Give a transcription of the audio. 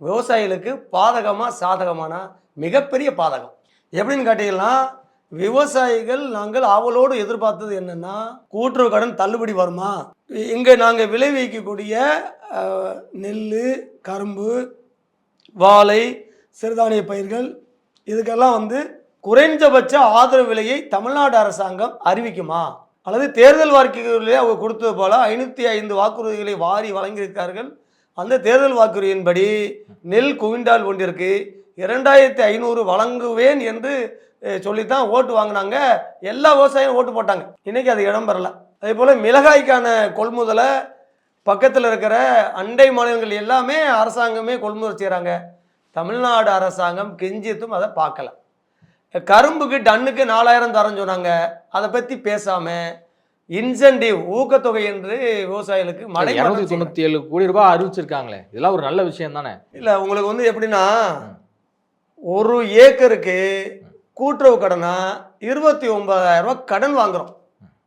விவசாயிகளுக்கு பாதகமா சாதகமான மிகப்பெரிய பாதகம். எப்படின்னு கேட்டீங்கன்னா, விவசாயிகள் நாங்கள் ஆவலோடு எதிர்பார்த்தது என்னன்னா, கூட்டுறவு கடன் தள்ளுபடி வருமா, இங்கே நாங்கள் விளைவிக்கக்கூடிய நெல், கரும்பு, வாழை, சிறுதானிய பயிர்கள் இதுக்கெல்லாம் குறைந்தபட்ச ஆதரவு விலையை தமிழ்நாடு அரசாங்கம் அறிவிக்குமா, அல்லது தேர்தல் வாக்குறுதிகளை அவங்க கொடுத்தது போல 505 வாக்குறுதிகளை வாரி வழங்கியிருக்கார்கள். அந்த தேர்தல் வாக்குறுதியின்படி நெல் குவிண்டால் ஒன்றிற்கு 2500 வழங்குவேன் என்று சொல்லித்தான் ஓட்டு வாங்கினாங்க. எல்லா விவசாயியும் ஓட்டு போட்டாங்க. இன்னைக்கு அது இடம் பெறல. அதே போல் மிளகாய்க்கான கொள்முதலை பக்கத்தில் இருக்கிற அண்டை மாநிலங்கள் எல்லாமே அரசாங்கமே கொள்முதல் செய்கிறாங்க. தமிழ்நாடு அரசாங்கம் கெஞ்சித்தும் அதை பார்க்கல. கரும்புக்கு டன்னுக்கு 4000 தரேன்னு சொன்னாங்க. அதை பற்றி பேசாமல் இன்சென்டிவ் ஊக்கத்தொகை என்று விவசாயிகளுக்கு 297 கோடி ரூபாய் அறிவிச்சிருக்காங்களே, இதெல்லாம் ஒரு நல்ல விஷயம் தானே? இல்லை, உங்களுக்கு எப்படின்னா, ஒரு ஏக்கருக்கு கூட்டுறவு கடனா 29,000 ரூபாய் கடன் வாங்குறோம்.